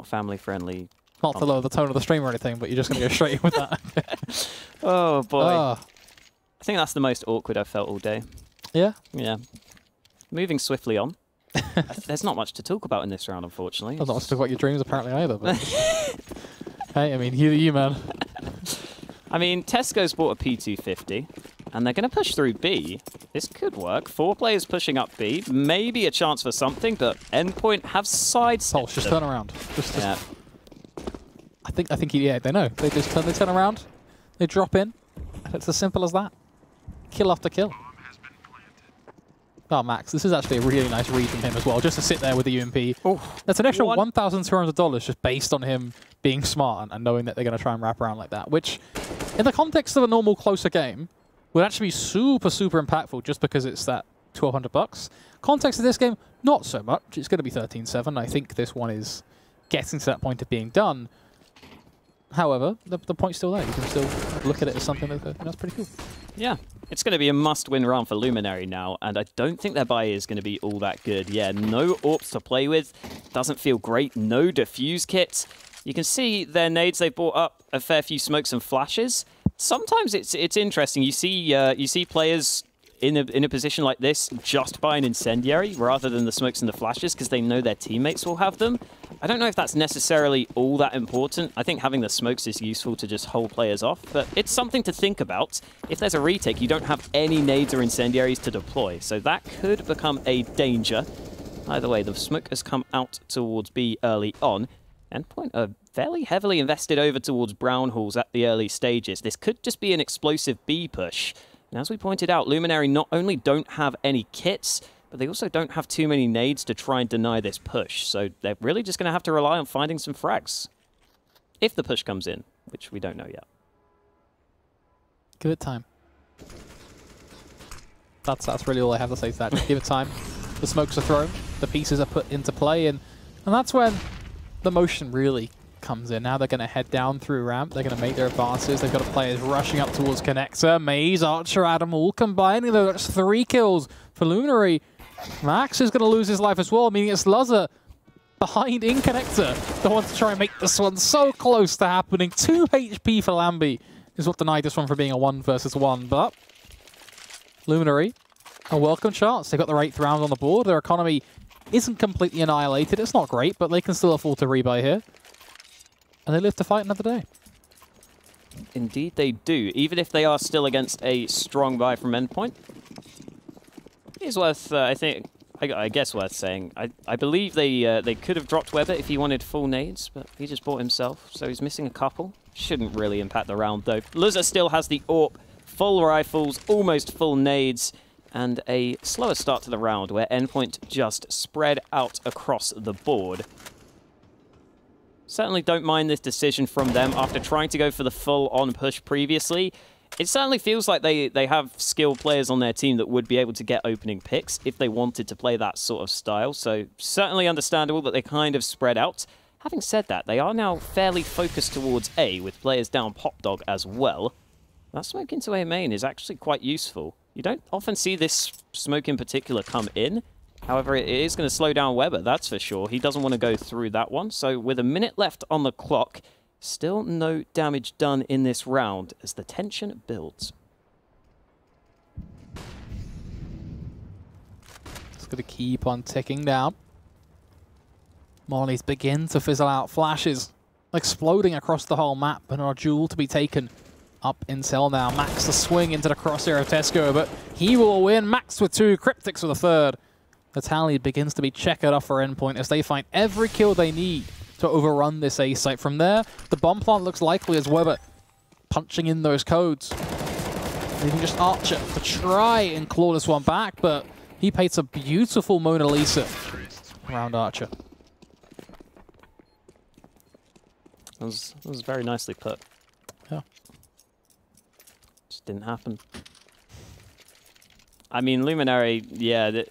family friendly. Not to lower the tone of the stream or anything, but you're just going to go straight in with that. Oh boy. Oh. I think that's the most awkward I've felt all day. Yeah? Yeah. Moving swiftly on. There's not much to talk about in this round, unfortunately. There's not much to talk about your dreams apparently either. But hey, I mean, you man. I mean, Tesco's bought a P250, and they're going to push through B. This could work. 4 players pushing up B. Maybe a chance for something, but Endpoint have sidestepped. Pulse, just turn around. Just yeah. I think yeah, they know. They turn around, they drop in, and it's as simple as that. Kill after kill. Oh, Max, this is actually a really nice read from him as well, just to sit there with the UMP. Oh, that's an extra $1,200 just based on him being smart and knowing that they're going to try and wrap around like that, which, in the context of a normal closer game, would actually be super, super impactful just because it's that $1,200. Context of this game, not so much. It's going to be 13-7. I think this one is getting to that point of being done. However, the point's still there. You can still look at it as something that's pretty cool. Yeah, it's going to be a must-win round for Luminary now, and I don't think their buy is going to be all that good. Yeah, no AWPs to play with. Doesn't feel great. No defuse kits. You can see their nades. They've brought up a fair few smokes and flashes. Sometimes it's interesting. You see players in a position like this just buy an incendiary rather than the smokes and the flashes because they know their teammates will have them. I don't know if that's necessarily all that important. I think having the smokes is useful to just hold players off, but it's something to think about. If there's a retake, you don't have any nades or incendiaries to deploy, so that could become a danger. Either way, the smoke has come out towards B early on. Endpoint are fairly heavily invested over towards brown halls at the early stages. This could just be an explosive B push. And as we pointed out, Luminary not only don't have any kits, but they also don't have too many nades to try and deny this push. So they're really just going to have to rely on finding some frags. If the push comes in, which we don't know yet. Give it time. That's really all I have to say to that. Just give it time. The smokes are thrown. The pieces are put into play. And that's when the motion really comes in. Now they're going to head down through ramp. They're going to make their advances. They've got players rushing up towards connector. Maze, Archer, Adam all combining. That's 3 kills for Luminary. Max is going to lose his life as well, meaning it's Luzzer behind in connector. They want to try and make this one so close to happening. 2 HP for Lambie is what denied this one from being a 1 versus 1. But Luminary, a welcome chance. They've got their 8th round on the board. Their economy isn't completely annihilated. It's not great, but they can still afford to rebuy here. And they live to fight another day. Indeed they do, even if they are still against a strong buy from Endpoint. It is worth, I guess worth saying. I believe they could have dropped Weber if he wanted full nades, but he just bought himself, so he's missing a couple. Shouldn't really impact the round, though. Luzzer still has the AWP, full rifles, almost full nades, and a slower start to the round where Endpoint just spread out across the board. Certainly don't mind this decision from them after trying to go for the full-on push previously. It certainly feels like they have skilled players on their team that would be able to get opening picks if they wanted to play that sort of style. So certainly understandable that they kind of spread out. Having said that, they are now fairly focused towards A with players down Pop Dog as well. That smoke into A main is actually quite useful. You don't often see this smoke in particular come in. However, it is going to slow down Weber, that's for sure. He doesn't want to go through that one. So with a minute left on the clock, still no damage done in this round as the tension builds. It's going to keep on ticking down. Mollies begin to fizzle out. Flashes exploding across the whole map, but not a jewel to be taken up until now. Max the swing into the crosshair of Tesco, but he will win. Max with 2, Cryptics with a 3rd. The tally begins to be checkered off for Endpoint as they find every kill they need to overrun this A site. From there, the bomb plant looks likely as Weber punching in those codes. Leaving just Archer to try and claw this one back, but he paints a beautiful Mona Lisa around Archer. That was very nicely put. Yeah. Just didn't happen. I mean, Luminary, yeah,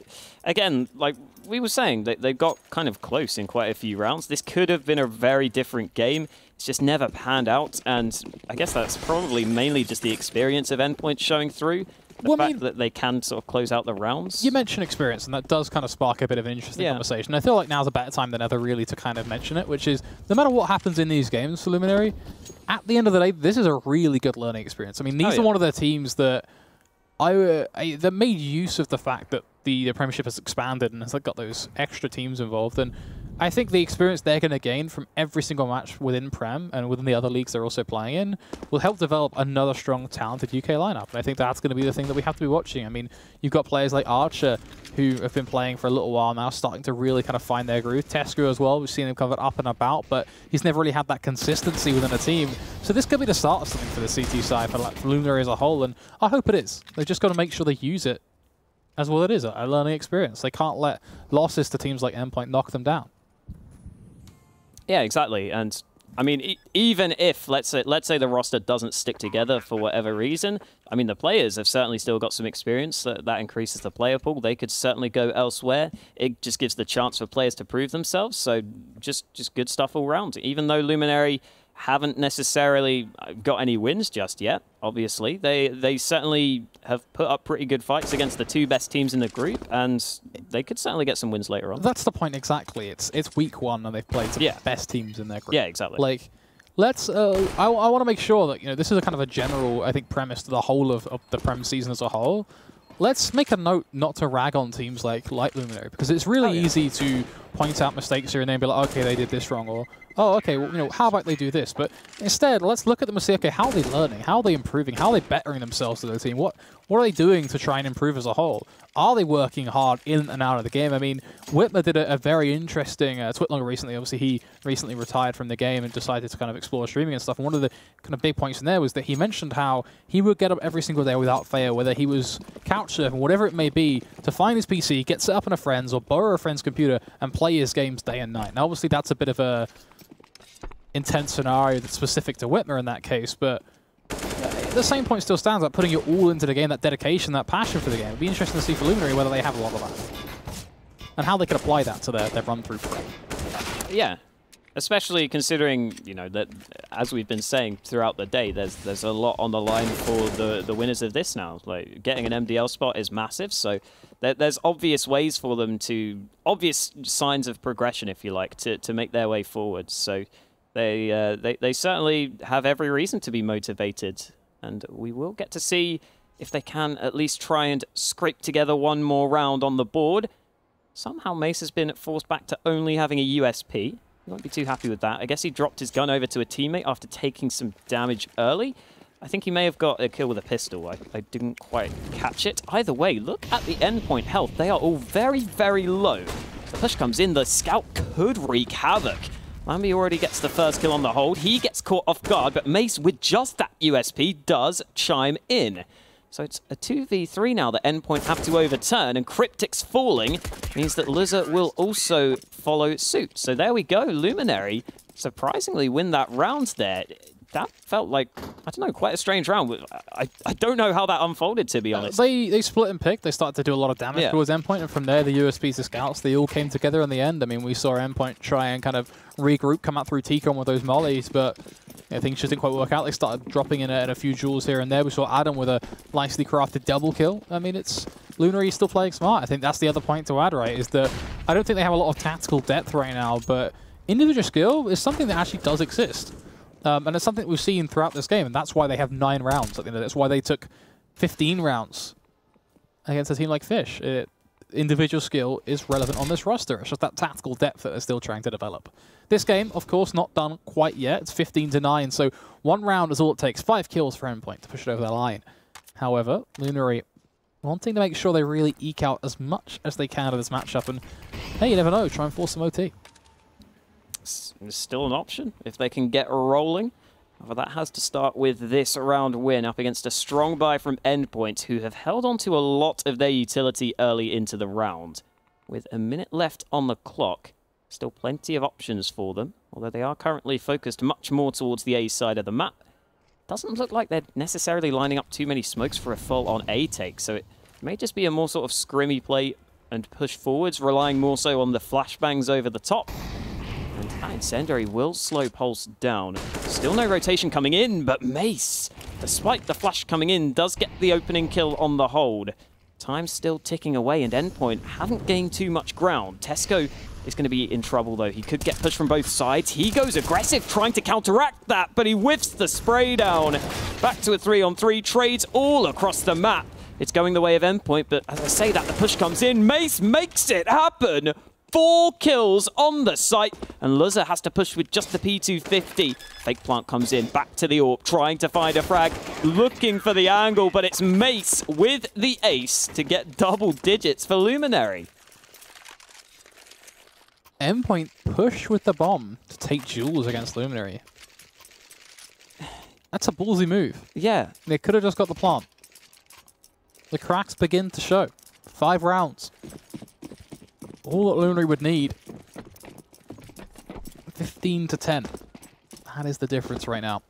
again, like we were saying, they got kind of close in quite a few rounds. This could have been a very different game it's just never panned out, and I guess that's probably mainly just the experience of Endpoint showing through. The fact that they can sort of close out the rounds. You mentioned experience, and that does kind of spark a bit of an interesting conversation. I feel like now's a better time than ever, really, to kind of mention it, which is, no matter what happens in these games for Luminary, at the end of the day, this is a really good learning experience. I mean, these are one of the teams that that made use of the fact that the Premiership has expanded and has got those extra teams involved. And I think the experience they're going to gain from every single match within Prem and within the other leagues they're also playing in will help develop another strong, talented UK lineup. And I think that's going to be the thing that we have to be watching. I mean, you've got players like Archer, who have been playing for a little while now, starting to really kind of find their groove. Tesco as well, we've seen him covered up and about, but he's never really had that consistency within a team. So this could be the start of something for the CT side, for Luminary as a whole, and I hope it is. They've just got to make sure they use it as well. It is a learning experience. They can't let losses to teams like Endpoint knock them down. Yeah, exactly. And I mean, even if let's say the roster doesn't stick together for whatever reason, I mean, the players have certainly still got some experience. That increases the player pool. They could certainly go elsewhere. It just gives the chance for players to prove themselves. So just good stuff all around. Even though Luminary haven't necessarily got any wins just yet, obviously, they certainly have put up pretty good fights against the two best teams in the group, and they could certainly get some wins later on. That's the point exactly. It's week one, and they've played the best teams in their group. Yeah, exactly. Like, let's. I want to make sure that this is a kind of a general, I think, premise to the whole of the Prem season as a whole. Let's make a note not to rag on teams like Luminary, because it's really easy to point out mistakes here and then be like, okay, they did this wrong, or oh, okay, well, how about they do this? But instead, let's look at them and say, okay, how are they learning? How are they improving? How are they bettering themselves to the team? What are they doing to try and improve as a whole? Are they working hard in and out of the game? I mean, Whitmer did a very interesting twitlonger recently. Obviously, he recently retired from the game and decided to kind of explore streaming and stuff. And one of the kind of big points in there was that he mentioned how he would get up every single day without fail, whether he was couch surfing, whatever it may be, to find his PC, get set up on a friend's or borrow a friend's computer and play his games day and night. Now, obviously, that's a bit of a intense scenario that's specific to Whitmer in that case, but the same point still stands, like putting it all into the game, that dedication, that passion for the game. It'd be interesting to see for Luminary whether they have a lot of that and how they could apply that to their run-through play. Yeah, especially considering, that as we've been saying throughout the day, there's a lot on the line for the winners of this now. Like, getting an MDL spot is massive, so there's obvious ways for them obvious signs of progression, if you like, to make their way forward. So they certainly have every reason to be motivated, and we will get to see if they can at least try and scrape together one more round on the board. Somehow Mace has been forced back to only having a USP. He won't be too happy with that. I guess he dropped his gun over to a teammate after taking some damage early. I think he may have got a kill with a pistol. I didn't quite catch it. Either way, look at the Endpoint health. They are all very, very low. The push comes in. The scout could wreak havoc. Lamby already gets the first kill on the hold. He gets caught off guard, but Mace, with just that USP, does chime in. So it's a 2v3 now that Endpoint have to overturn, and Cryptic's falling means that Lizard will also follow suit. So there we go. Luminary surprisingly win that round there. That felt like, I don't know, quite a strange round. I don't know how that unfolded, to be honest. They split and picked. They started to do a lot of damage towards Endpoint, and from there, the USPs, the scouts, they all came together in the end. I mean, we saw Endpoint try and kind of regroup, come out through T-Con with those mollies, but things just didn't quite work out. They started dropping in a few jewels here and there. We saw Adam with a nicely crafted double kill. I mean, Luminary still playing smart. I think that's the other point to add, right, is that I don't think they have a lot of tactical depth right now, but individual skill is something that actually does exist. And it's something we've seen throughout this game, and that's why they have 9 rounds. I think that's why they took 15 rounds against a team like Fish. Individual skill is relevant on this roster. It's just that tactical depth that they're still trying to develop. This game, of course, not done quite yet. It's 15-9, so 1 round is all it takes. 5 kills for Endpoint to push it over the line. However, Luminary wanting to make sure they really eke out as much as they can of this matchup, and hey, you never know, try and force some OT. It's still an option if they can get rolling. However, that has to start with this round win up against a strong buy from Endpoint, who have held on to a lot of their utility early into the round. With a minute left on the clock, still plenty of options for them, although they are currently focused much more towards the A side of the map. Doesn't look like they're necessarily lining up too many smokes for a full-on A take, so it may just be a more sort of scrimmy play and push forwards, relying more so on the flashbangs over the top. And Incendiary will slow Pulse down. Still no rotation coming in, but Mace, despite the flash coming in, does get the opening kill on the hold. Time's still ticking away, and Endpoint haven't gained too much ground. Tesco is going to be in trouble, though. He could get pushed from both sides. He goes aggressive, trying to counteract that, but he whiffs the spray down. Back to a 3-on-3, trades all across the map. It's going the way of Endpoint, but as I say that, the push comes in. Mace makes it happen. 4 kills on the site, and Luzza has to push with just the P250. Fake Plant comes in, back to the AWP, trying to find a frag, looking for the angle, but it's Mace with the ace to get double digits for Luminary. Endpoint push with the bomb to take Jules against Luminary. That's a ballsy move. Yeah. They could have just got the plant. The cracks begin to show. 5 rounds. All that Luminary would need. 15 to 10. That is the difference right now.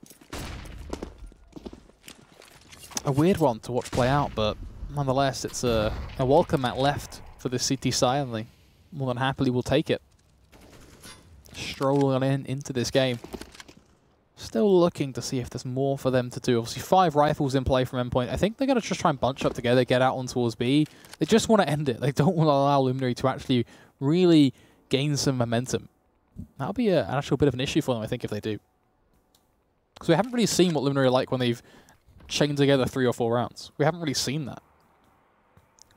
A weird one to watch play out, but nonetheless, it's a welcome mat left for the CT side, and they more than happily will take it. Strolling on into this game. Still looking to see if there's more for them to do. Obviously, 5 rifles in play from Endpoint. I think they're going to just try and bunch up together, get out on towards B. They just want to end it. They don't want to allow Luminary to actually really gain some momentum. That'll be an actual bit of an issue for them, I think, if they do. Because we haven't really seen what Luminary are like when they've chained together 3 or 4 rounds. We haven't really seen that.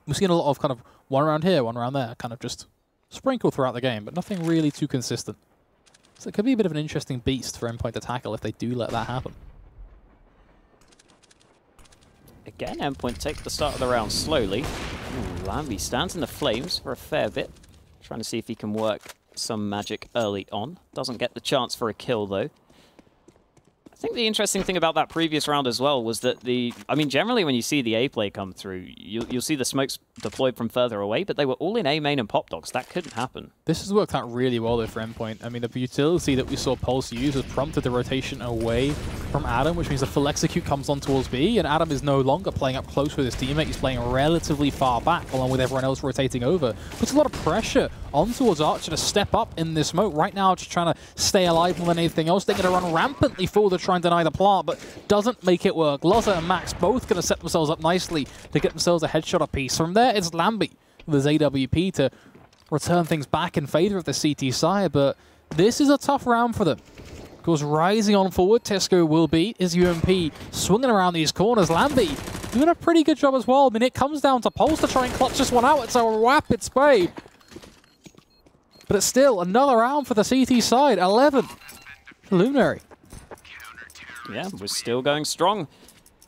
We've seen a lot of kind of one round here, one round there, kind of just sprinkled throughout the game, but nothing really too consistent. So it could be a bit of an interesting beast for Endpoint to tackle if they do let that happen. Again, Endpoint take the start of the round slowly. Ooh, Lambie stands in the flames for a fair bit. Trying to see if he can work some magic early on. Doesn't get the chance for a kill, though. I think the interesting thing about that previous round as well was that generally when you see the A play come through, you'll see the smokes deployed from further away, but they were all in A main and pop dogs. That couldn't happen. This has worked out really well though for Endpoint. I mean, the utility that we saw Pulse use has prompted the rotation away from Adam, which means the full execute comes on towards B, and Adam is no longer playing up close with his teammate. He's playing relatively far back, along with everyone else rotating over. Puts a lot of pressure on towards Archer to step up in this smoke. Right now, just trying to stay alive more than anything else. They're going to run rampantly forward to try and deny the plant, but doesn't make it work. Luzza and Max both going to set themselves up nicely to get themselves a headshot apiece. From there, it's Lambie with his AWP to return things back in favor of the CT side, but this is a tough round for them. Of course, rising on forward, Tesco will beat his UMP, swinging around these corners. Lambie doing a pretty good job as well. I mean, it comes down to Pulse to try and clutch this one out. It's a rapid spray. But it's still another round for the CT side. 11. Luminary. Yeah, we're still going strong.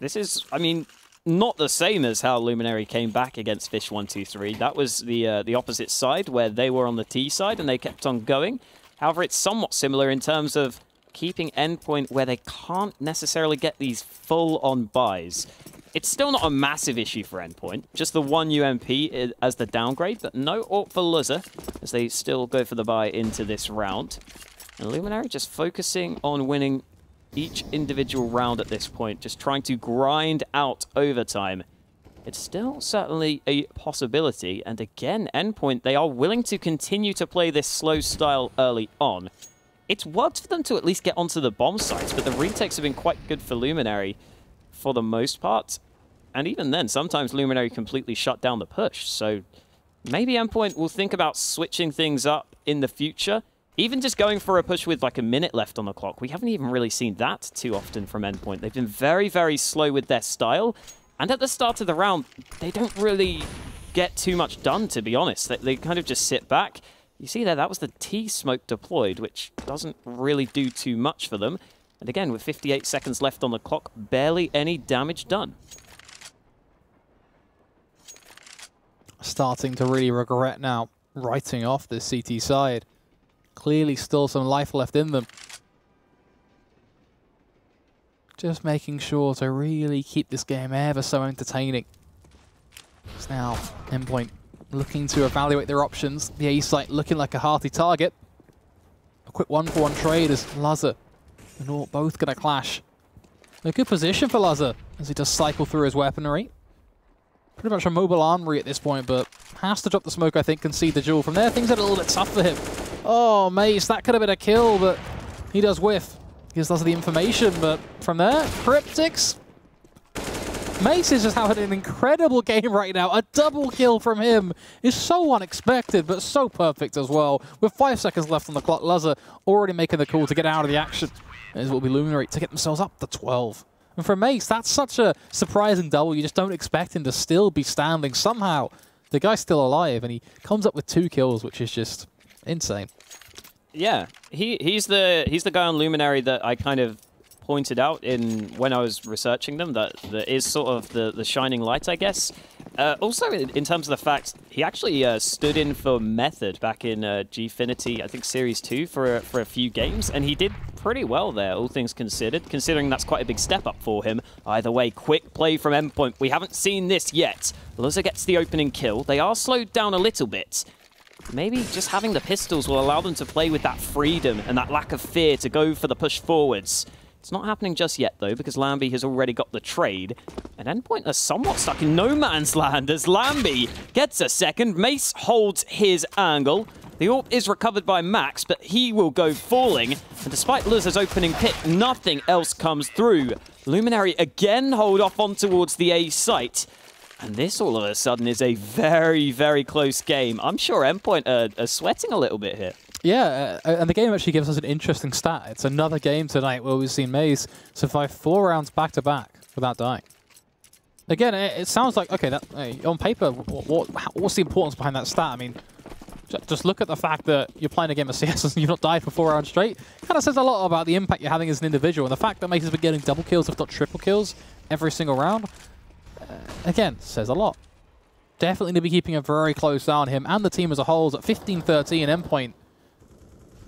This is, I mean, not the same as how Luminary came back against Fish 123. That was the opposite side, where they were on the T side and they kept on going. However, it's somewhat similar in terms of keeping Endpoint where they can't necessarily get these full-on buys. It's still not a massive issue for Endpoint, just the 1 UMP as the downgrade, but no AWP for Luzza, as they still go for the buy into this round. And Luminary just focusing on winning each individual round at this point, just trying to grind out overtime. It's still certainly a possibility, and again, Endpoint, they are willing to continue to play this slow style early on. It's worked for them to at least get onto the bomb sites, but the retakes have been quite good for Luminary for the most part. And even then, sometimes Luminary completely shut down the push, so maybe Endpoint will think about switching things up in the future. Even just going for a push with like a minute left on the clock. We haven't even really seen that too often from Endpoint. They've been very, very slow with their style. And at the start of the round, they don't really get too much done, to be honest. They kind of just sit back. You see there, that was the T smoke deployed, which doesn't really do too much for them. And again, with 58 seconds left on the clock, barely any damage done. Starting to really regret now writing off the CT side. Clearly still some life left in them. Just making sure to really keep this game ever so entertaining. It's now Endpoint looking to evaluate their options. The A site looking like a hearty target. A quick 1-for-1 trade as Luzza and Orc both going to clash. A good position for Luzza as he does cycle through his weaponry. Pretty much a mobile armory at this point, but has to drop the smoke, I think, concede the duel. From there, things are a little bit tough for him. Oh, Mace, that could have been a kill, but he does whiff. He just does the information, but from there, Cryptics. Mace is just having an incredible game right now. A double kill from him is so unexpected, but so perfect as well. With 5 seconds left on the clock, Luzza already making the call to get out of the action. This will be Luminary to get themselves up to 12. And for Mace, that's such a surprising double. You just don't expect him to still be standing. Somehow, the guy's still alive, and he comes up with 2 kills, which is just insane. Yeah, he's the guy on Luminary that I kind of pointed out when I was researching them, that is sort of the shining light, I guess. Also, in terms of the fact, he actually stood in for Method back in Gfinity, I think Series 2 for a few games, and he did pretty well there, all things considered, considering that's quite a big step up for him. Either way, quick play from Endpoint. We haven't seen this yet. Luzza gets the opening kill. They are slowed down a little bit. Maybe just having the pistols will allow them to play with that freedom and that lack of fear to go for the push forwards. It's not happening just yet, though, because Lambie has already got the trade. And Endpoint are somewhat stuck in no man's land as Lambie gets a second. Mace holds his angle. The AWP is recovered by Max, but he will go falling. And despite Luzza's opening pick, nothing else comes through. Luminary again hold off on towards the A site. And this, all of a sudden, is a very, very close game. I'm sure Endpoint are sweating a little bit here. Yeah, and the game actually gives us an interesting stat. It's another game tonight where we've seen Maze survive 4 rounds back-to-back without dying. Again, it sounds like, okay, that on paper, what's the importance behind that stat? I mean, just look at the fact that you're playing a game of CS and you've not died for 4 rounds straight. Kind of says a lot about the impact you're having as an individual. And the fact that Maze has been getting double kills, if not triple kills, every single round, again, says a lot. Definitely need to be keeping a very close eye on him and the team as a whole. At 15-13, Endpoint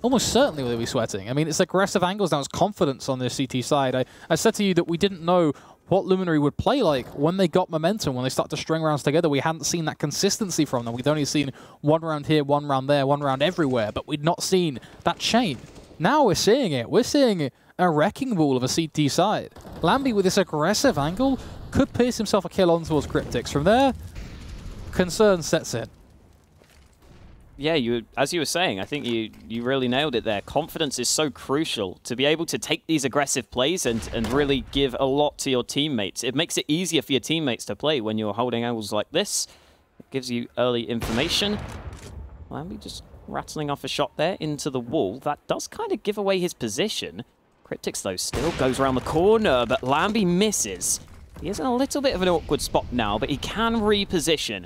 almost certainly will be sweating. I mean, it's aggressive angles now. It's confidence on the CT side. I said to you that we didn't know what Luminary would play like when they got momentum, when they start to string rounds together. We hadn't seen that consistency from them. We'd only seen 1 round here, 1 round there, 1 round everywhere, but we'd not seen that chain. Now we're seeing it. We're seeing a wrecking ball of a CT side. Lambie with this aggressive angle could pierce himself a kill on towards Cryptics. From there, concern sets in. Yeah, as you were saying, I think you really nailed it there. Confidence is so crucial to be able to take these aggressive plays and really give a lot to your teammates. It makes it easier for your teammates to play when you're holding angles like this. It gives you early information. Lambie just rattling off a shot there into the wall. That does kind of give away his position. Cryptics, though, still goes around the corner, but Lambie misses. He is in a little bit of an awkward spot now, but he can reposition.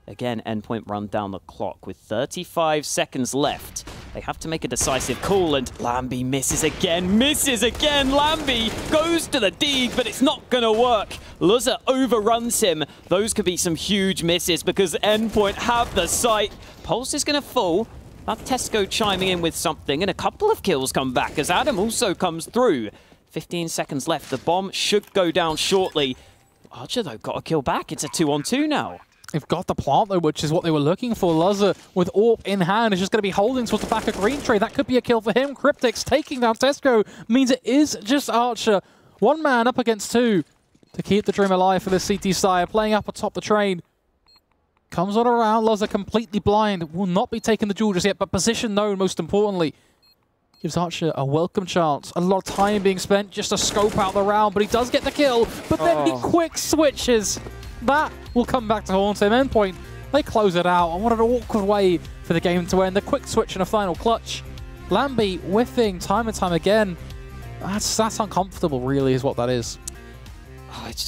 Again, Endpoint run down the clock with 35 seconds left. They have to make a decisive call, and Lambie misses again. Lambie goes to the dig, but it's not going to work. Luzza overruns him. Those could be some huge misses because Endpoint have the sight. Pulse is going to fall. That Tesco chiming in with something, and a couple of kills come back as Adam also comes through. 15 seconds left. The bomb should go down shortly. Archer, though, got a kill back. It's a 2-on-2 now. They've got the plant, though, which is what they were looking for. Luzza, with AWP in hand, is just going to be holding towards the back of Green Tree. That could be a kill for him. Cryptics taking down Tesco means it is just Archer. 1 man up against 2 to keep the dream alive for the CT side. Playing up atop the train. Comes on around. Luzza completely blind. Will not be taking the jewel just yet, but position known, most importantly. Gives Archer a welcome chance. A lot of time being spent just to scope out the round, but he does get the kill. But then he quick switches. That will come back to haunt him. Endpoint, they close it out. And what an awkward way for the game to end. The quick switch and a final clutch. Lambie whiffing time and time again. That's uncomfortable, really, is what that is. Oh, it's